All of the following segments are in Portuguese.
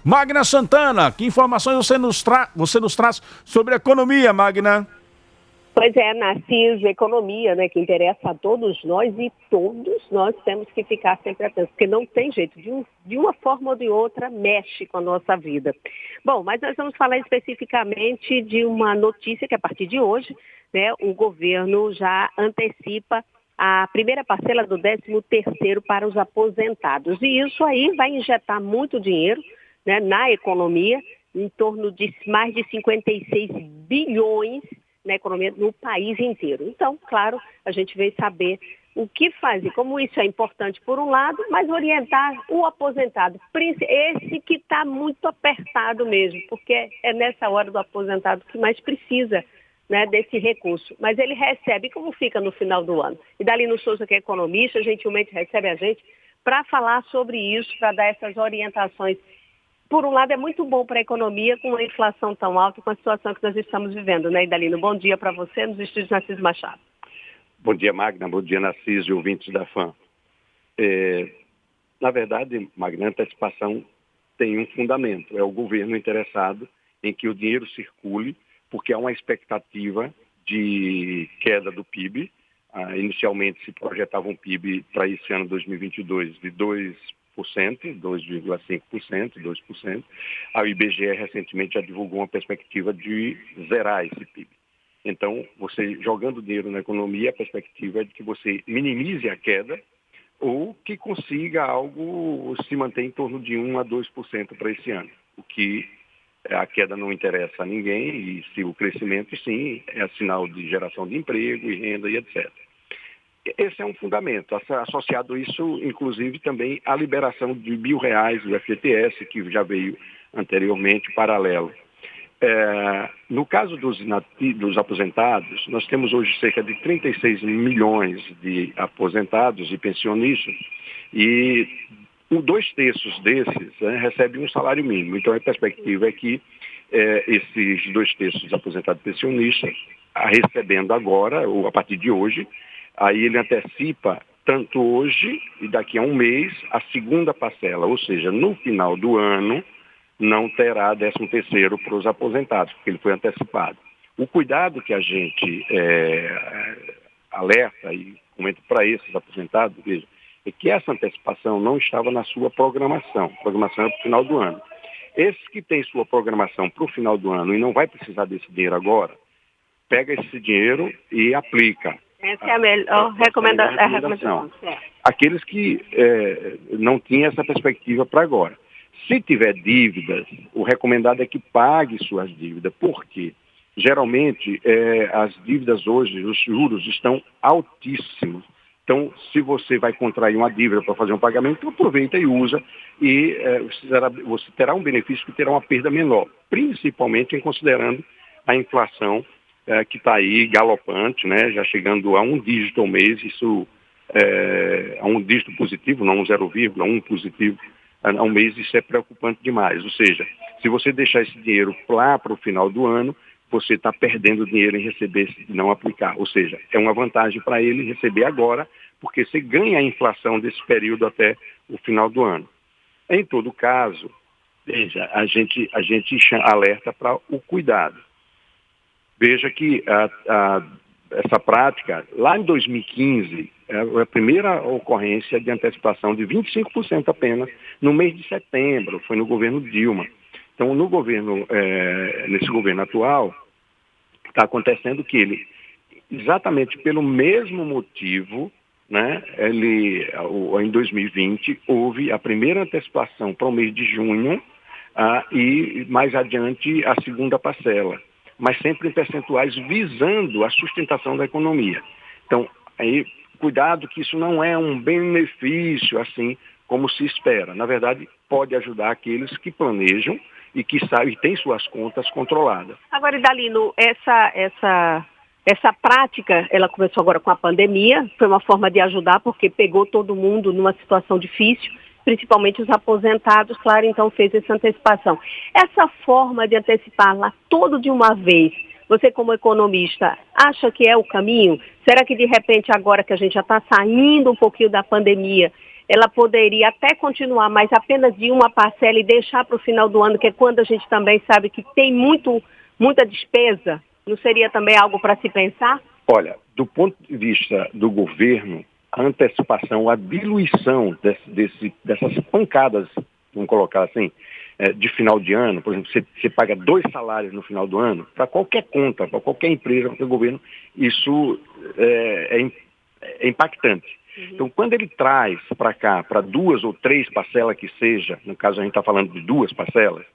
Magna Santana, que informações você nos traz sobre a economia, Magna? Pois é, Narciso, economia, né, que interessa a todos nós e todos nós temos que ficar sempre atentos, porque não tem jeito, de uma forma ou de outra, mexe com a nossa vida. Bom, mas nós vamos falar especificamente de uma notícia que a partir de hoje, né, o governo já antecipa a primeira parcela do 13º para os aposentados. E isso aí vai injetar muito dinheiro, né, na economia, em torno de mais de 56 bilhões na economia no país inteiro. Então, claro, a gente veio saber o que fazer, como isso é importante por um lado, mas orientar o aposentado, esse que está muito apertado mesmo, porque é nessa hora do aposentado que mais precisa, né, desse recurso. Mas ele recebe, como fica no final do ano? E Dalino Souza, que é economista, gentilmente recebe a gente para falar sobre isso, para dar essas orientações. Por um lado, é muito bom para a economia com a inflação tão alta, com a situação que nós estamos vivendo, né, Idalino? Bom dia para você, nos estúdios Narciso Machado. Bom dia, Magna. Bom dia, Narciso e ouvintes da FAM. Na verdade, Magna, a antecipação tem um fundamento. É o governo interessado em que o dinheiro circule, porque há uma expectativa de queda do PIB. Inicialmente se projetava um PIB para esse ano 2022 de 2,5%, 2%. A IBGE recentemente já divulgou uma perspectiva de zerar esse PIB. Então, você jogando dinheiro na economia, a perspectiva é de que você minimize a queda ou que consiga algo se manter em torno de 1 a 2% para esse ano. O que a queda não interessa a ninguém e se o crescimento, sim, é sinal de geração de emprego e renda e etc. Esse é um fundamento, associado a isso, inclusive, também a liberação de R$ 1.000 do FGTS, que já veio anteriormente, paralelo. No caso dos aposentados, nós temos hoje cerca de 36 milhões de aposentados e pensionistas, e 2/3 desses recebem um salário mínimo. Então, a perspectiva é que esses 2/3 dos aposentados e pensionistas, recebendo agora, ou a partir de hoje, aí ele antecipa, tanto hoje e daqui a um mês, a segunda parcela, ou seja, no final do ano não terá 13º para os aposentados, porque ele foi antecipado. O cuidado que a gente alerta e comenta para esses aposentados, veja, é que essa antecipação não estava na sua programação. A programação é para o final do ano. Esses que têm sua programação para o final do ano e não vai precisar desse dinheiro agora, pega esse dinheiro e aplica. Essa é a melhor recomendação. Aqueles que não tinham essa perspectiva para agora. Se tiver dívidas, o recomendado é que pague suas dívidas. Por quê? Geralmente, as dívidas hoje, os juros estão altíssimos. Então, se você vai contrair uma dívida para fazer um pagamento, aproveita e usa e você terá um benefício que terá uma perda menor, principalmente em considerando a inflação que está aí galopante, né, já chegando a 1 dígito ao mês, isso a 1 dígito positivo, não 0,1 positivo ao mês, isso é preocupante demais. Ou seja, se você deixar esse dinheiro lá para o final do ano, você está perdendo dinheiro em receber se não aplicar. Ou seja, é uma vantagem para ele receber agora, porque você ganha a inflação desse período até o final do ano. Em todo caso, veja, a gente alerta para o cuidado. Veja que essa prática, lá em 2015, é a primeira ocorrência de antecipação de 25% apenas no mês de setembro, foi no governo Dilma. Então, nesse governo atual, está acontecendo que ele, exatamente pelo mesmo motivo, né, em 2020, houve a primeira antecipação para o mês de junho e mais adiante a segunda parcela, mas sempre em percentuais visando a sustentação da economia. Então, aí, cuidado que isso não é um benefício assim como se espera. Na verdade, pode ajudar aqueles que planejam e que têm suas contas controladas. Agora, Idalino, essa prática, ela começou agora com a pandemia, foi uma forma de ajudar porque pegou todo mundo numa situação difícil, principalmente os aposentados, claro, então fez essa antecipação. Essa forma de antecipar lá todo de uma vez, você como economista, acha que é o caminho? Será que de repente agora que a gente já está saindo um pouquinho da pandemia, ela poderia até continuar, mas apenas de uma parcela e deixar para o final do ano, que é quando a gente também sabe que tem muita despesa? Não seria também algo para se pensar? Olha, do ponto de vista do governo, a antecipação, a diluição dessas pancadas, vamos colocar assim, de final de ano, por exemplo, você paga 2 salários no final do ano, para qualquer conta, para qualquer empresa, qualquer governo, isso é impactante. Então, quando ele traz para cá, para 2 ou 3 parcelas que seja, no caso a gente está falando de 2 parcelas,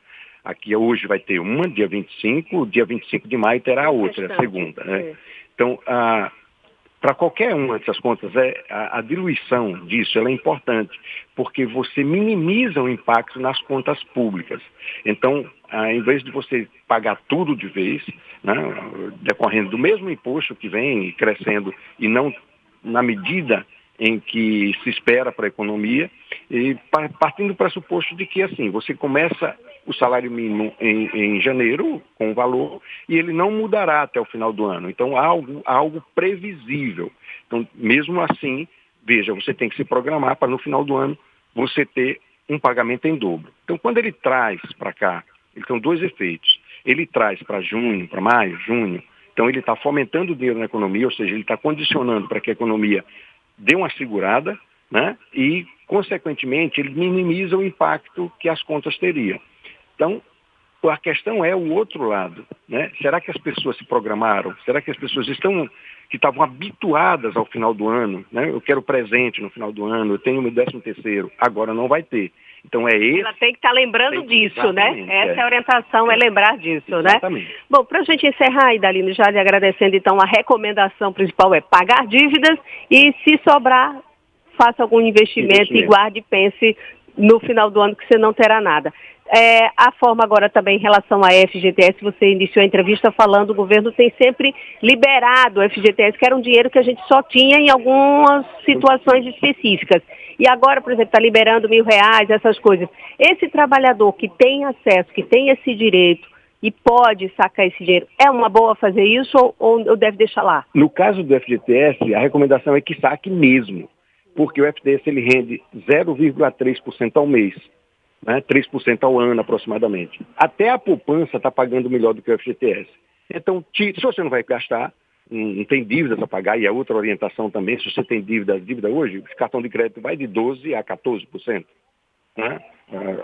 aqui hoje vai ter uma, dia 25, dia 25 de maio terá a outra, a segunda, né? Então, para qualquer uma dessas contas, a diluição disso ela é importante, porque você minimiza o impacto nas contas públicas. Então, em vez de você pagar tudo de vez, né, decorrendo do mesmo imposto que vem crescendo e não na medida em que se espera para a economia, e partindo do pressuposto de que, assim, você começa o salário mínimo em janeiro, com o valor, e ele não mudará até o final do ano. Então, há algo previsível. Então, mesmo assim, veja, você tem que se programar para no final do ano você ter um pagamento em dobro. Então, quando ele traz para cá, ele tem 2 efeitos. Ele traz para junho, para maio, junho, então ele está fomentando o dinheiro na economia, ou seja, ele está condicionando para que a economia dê uma segurada, né? E, consequentemente, ele minimiza o impacto que as contas teriam. Então, a questão é o outro lado, né? Será que as pessoas se programaram? Será que as pessoas que estavam habituadas ao final do ano, né? Eu quero presente no final do ano, eu tenho meu 13º, agora não vai ter. Então Ela tem que estar lembrando disso, né? Essa é a orientação, é lembrar disso, exatamente, né? Bom, para a gente encerrar, Idalino, já lhe agradecendo, então, a recomendação principal é pagar dívidas e, se sobrar, faça algum investimento e guarde e pense no final do ano que você não terá nada. A forma agora também em relação à FGTS, você iniciou a entrevista falando, o governo tem sempre liberado o FGTS, que era um dinheiro que a gente só tinha em algumas situações específicas. E agora, por exemplo, está liberando R$1.000, essas coisas. Esse trabalhador que tem acesso, que tem esse direito e pode sacar esse dinheiro, é uma boa fazer isso ou deve deixar lá? No caso do FGTS, a recomendação é que saque mesmo, porque o FGTS ele rende 0,3% ao mês. Né, 3% ao ano aproximadamente. Até a poupança está pagando melhor do que o FGTS. Então, se você não vai gastar, não tem dívidas a pagar, e é outra orientação também, se você tem dívida hoje, o cartão de crédito vai de 12% a 14%. Né?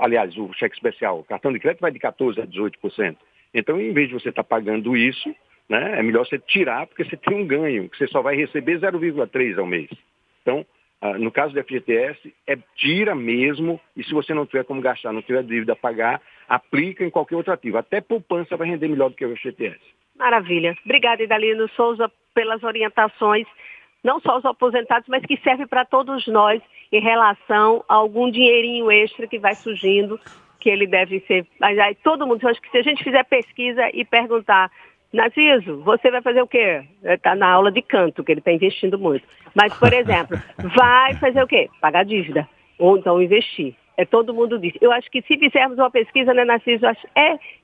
Aliás, o cheque especial, o cartão de crédito vai de 14% a 18%. Então, em vez de você estar pagando isso, né, é melhor você tirar, porque você tem um ganho, que você só vai receber 0,3% ao mês. Então, no caso do FGTS, tira mesmo, e se você não tiver como gastar, não tiver dívida a pagar, aplica em qualquer outro ativo. Até poupança vai render melhor do que o FGTS. Maravilha. Obrigada, Idalino Souza, pelas orientações, não só aos aposentados, mas que serve para todos nós em relação a algum dinheirinho extra que vai surgindo, que ele deve ser... Mas aí todo mundo, eu acho que se a gente fizer pesquisa e perguntar, Narciso, você vai fazer o quê? Está na aula de canto, que ele está investindo muito. Mas, por exemplo, vai fazer o quê? Pagar dívida. Ou então investir. Todo mundo diz. Eu acho que se fizermos uma pesquisa, né, Narciso,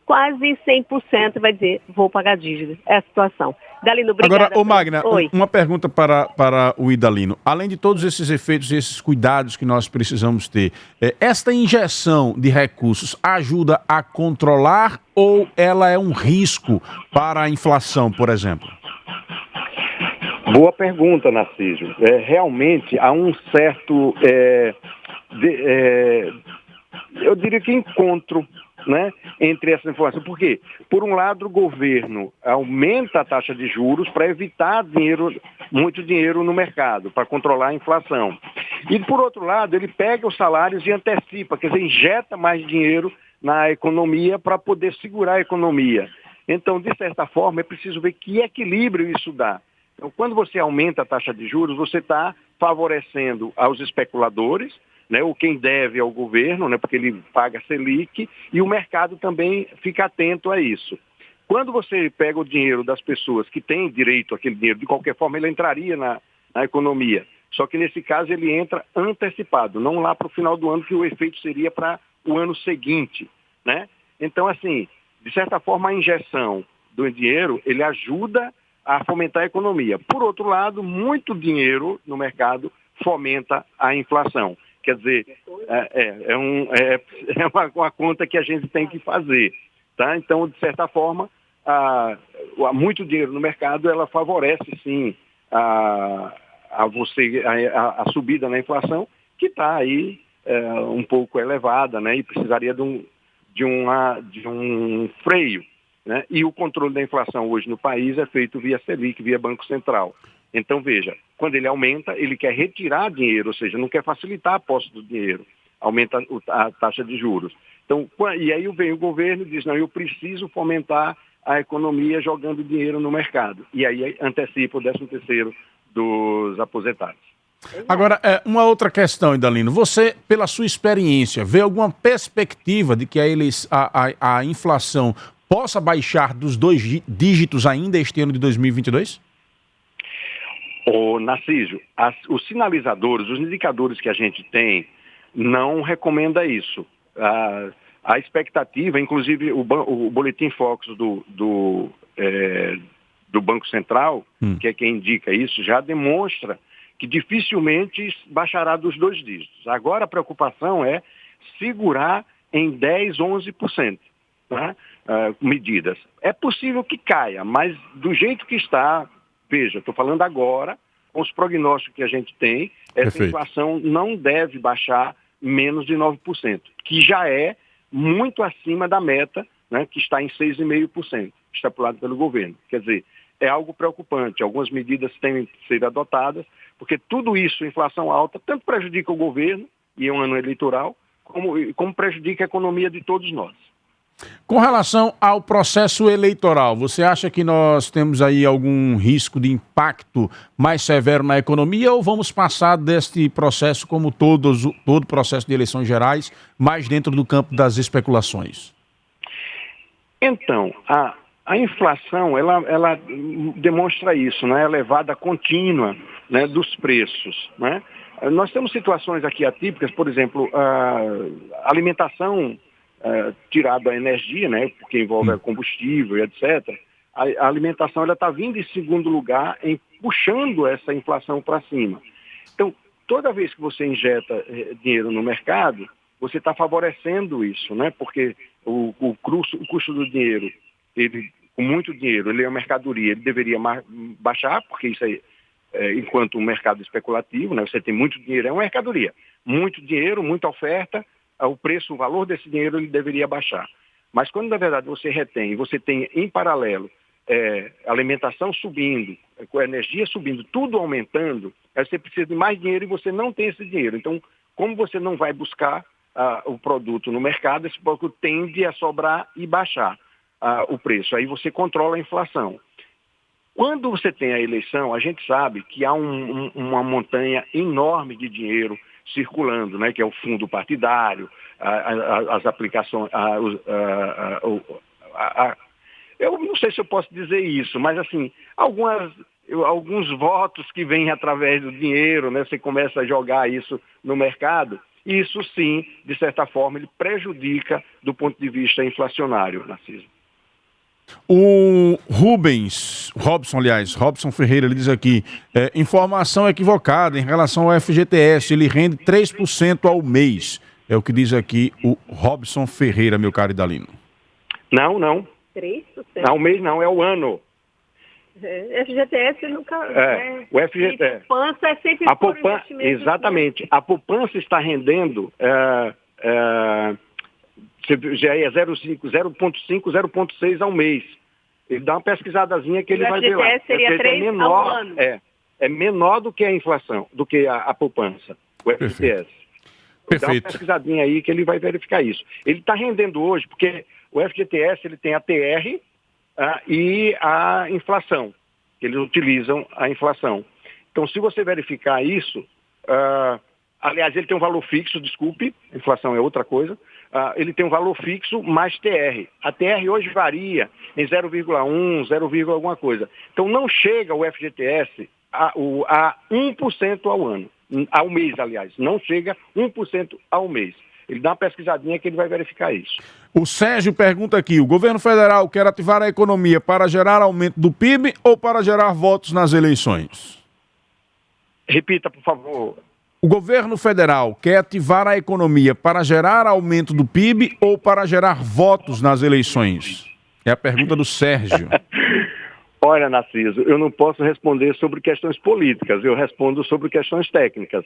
quase 100% vai dizer, vou pagar dívida. É a situação. Idalino, obrigada. Agora, Magna, uma pergunta para o Idalino. Além de todos esses efeitos e esses cuidados que nós precisamos ter, esta injeção de recursos ajuda a controlar ou ela é um risco para a inflação, por exemplo? Boa pergunta, Narciso. Realmente há um certo, eu diria que encontro, né, entre essa informação. Por quê? Por um lado, o governo aumenta a taxa de juros para evitar muito dinheiro no mercado, para controlar a inflação. E, por outro lado, ele pega os salários e antecipa, quer dizer, injeta mais dinheiro na economia para poder segurar a economia. Então, de certa forma, é preciso ver que equilíbrio isso dá. Então, quando você aumenta a taxa de juros, você está favorecendo aos especuladores, né, ou quem deve ao governo, né, porque ele paga Selic, e o mercado também fica atento a isso. Quando você pega o dinheiro das pessoas que têm direito àquele dinheiro, de qualquer forma ele entraria na economia, só que nesse caso ele entra antecipado, não lá para o final do ano, que o efeito seria para o ano seguinte, né? Então, assim, de certa forma a injeção do dinheiro, ele ajuda a fomentar a economia. Por outro lado, muito dinheiro no mercado fomenta a inflação. Quer dizer, é uma conta que a gente tem que fazer. Tá? Então, de certa forma, muito dinheiro no mercado, ela favorece, sim, a subida na inflação, que está aí um pouco elevada, né? E precisaria de um freio. Né? E o controle da inflação hoje no país é feito via Selic, via Banco Central. Então, veja, quando ele aumenta, ele quer retirar dinheiro, ou seja, não quer facilitar a posse do dinheiro, aumenta a taxa de juros. Então, e aí vem o governo e diz, não, eu preciso fomentar a economia jogando dinheiro no mercado. E aí antecipa o 13º dos aposentados. Agora, uma outra questão, Idalino. Você, pela sua experiência, vê alguma perspectiva de que a inflação possa baixar dos 2 dígitos ainda este ano de 2022? Ô, Narciso, os sinalizadores, os indicadores que a gente tem, não recomenda isso. A expectativa, inclusive o Boletim Focus do Banco Central, que é quem indica isso, já demonstra que dificilmente baixará dos 2 dígitos. Agora a preocupação é segurar em 10%, 11%. Tá? Medidas. É possível que caia, mas do jeito que está, veja, estou falando agora, com os prognósticos que a gente tem, essa inflação não deve baixar menos de 9%, que já é muito acima da meta, né, que está em 6,5%, estipulado pelo governo. Quer dizer, é algo preocupante. Algumas medidas têm que ser adotadas, porque tudo isso, inflação alta, tanto prejudica o governo, e é um ano eleitoral, como prejudica a economia de todos nós. Com relação ao processo eleitoral, você acha que nós temos aí algum risco de impacto mais severo na economia ou vamos passar deste processo como todo processo de eleições gerais, mais dentro do campo das especulações? Então, a inflação, ela demonstra isso, né? A elevada contínua, né, dos preços, né? Nós temos situações aqui atípicas, por exemplo, a alimentação, tirado a energia, né, porque envolve combustível, etc., a alimentação está vindo em segundo lugar, puxando essa inflação para cima. Então, toda vez que você injeta dinheiro no mercado, você está favorecendo isso, né, porque o custo do dinheiro, com muito dinheiro, ele é uma mercadoria, ele deveria baixar, porque isso aí, enquanto um mercado especulativo, né, você tem muito dinheiro, é uma mercadoria. Muito dinheiro, muita oferta, o valor desse dinheiro ele deveria baixar. Mas quando, na verdade, você retém, você tem em paralelo alimentação subindo, com a energia subindo, tudo aumentando, aí você precisa de mais dinheiro e você não tem esse dinheiro. Então, como você não vai buscar o produto no mercado, esse produto tende a sobrar e baixar o preço. Aí você controla a inflação. Quando você tem a eleição, a gente sabe que há uma montanha enorme de dinheiro circulando, né, que é o fundo partidário, as aplicações, eu não sei se eu posso dizer isso, mas assim, alguns votos que vêm através do dinheiro, né, você começa a jogar isso no mercado, e isso sim, de certa forma, ele prejudica do ponto de vista inflacionário, Narciso. O Robson Ferreira, ele diz aqui, informação equivocada em relação ao FGTS, ele rende 3% ao mês. É o que diz aqui o Robson Ferreira, meu caro Idalino. Não. 3%? Ao mês não, é o ano. FGTS nunca... o FGTS. A poupança é sempre por investimento. Exatamente. A poupança está rendendo... já é 0,5, 0,6 ao mês. Ele dá uma pesquisadazinha que ele vai ver lá. O FGTS seria 3 ao ano. É menor do que a inflação, do que a poupança, o FGTS. Dá uma pesquisadinha aí que ele vai verificar isso. Ele está rendendo hoje, porque o FGTS ele tem a TR e a inflação. Eles utilizam a inflação. Então, se você verificar isso, aliás, ele tem um valor fixo, desculpe, a inflação é outra coisa, ele tem um valor fixo mais TR. A TR hoje varia em 0,1, 0, alguma coisa. Então não chega o FGTS a 1% ao ano, ao mês, aliás. Não chega 1% ao mês. Ele dá uma pesquisadinha que ele vai verificar isso. O Sérgio pergunta aqui, o governo federal quer ativar a economia para gerar aumento do PIB ou para gerar votos nas eleições? Repita, por favor. O governo federal quer ativar a economia para gerar aumento do PIB ou para gerar votos nas eleições? É a pergunta do Sérgio. Olha, Narciso, eu não posso responder sobre questões políticas, eu respondo sobre questões técnicas.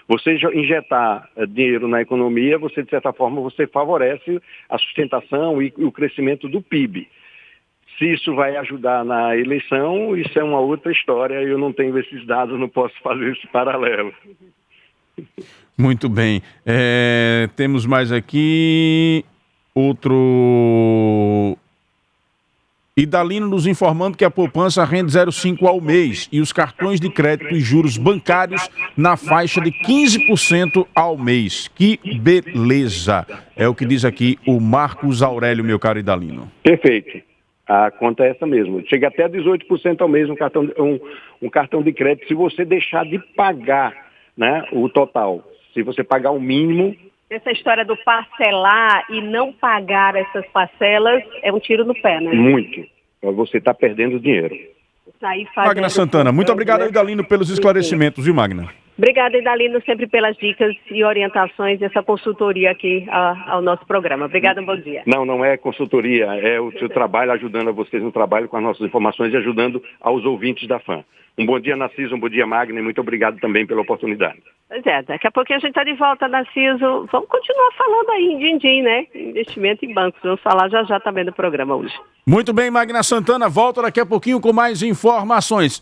Você injetar dinheiro na economia, você, de certa forma, você favorece a sustentação e o crescimento do PIB. Se isso vai ajudar na eleição, isso é uma outra história, eu não tenho esses dados, não posso fazer esse paralelo. Muito bem. Temos mais aqui outro... Idalino nos informando que a poupança rende 0,5 ao mês e os cartões de crédito e juros bancários na faixa de 15% ao mês. Que beleza! É o que diz aqui o Marcos Aurélio, meu caro Idalino. Perfeito. A conta é essa mesmo. Chega até 18% ao mês um cartão de crédito se você deixar de pagar, né, o total. Se você pagar o mínimo... Essa história do parcelar e não pagar essas parcelas é um tiro no pé, né? Muito. Você está perdendo dinheiro. Magna Santana, muito obrigado, Idalino, pelos esclarecimentos, viu, Magna? Obrigada, Idalino, sempre pelas dicas e orientações dessa consultoria aqui ao nosso programa. Obrigada, um bom dia. Não é consultoria, é o seu trabalho ajudando a vocês no trabalho com as nossas informações e ajudando aos ouvintes da FAM. Um bom dia, Narciso, um bom dia, Magna, e muito obrigado também pela oportunidade. Pois é, daqui a pouquinho a gente está de volta, Narciso. Vamos continuar falando aí em din-din, né? Investimento em bancos. Vamos falar já também do programa hoje. Muito bem, Magna Santana, volta daqui a pouquinho com mais informações.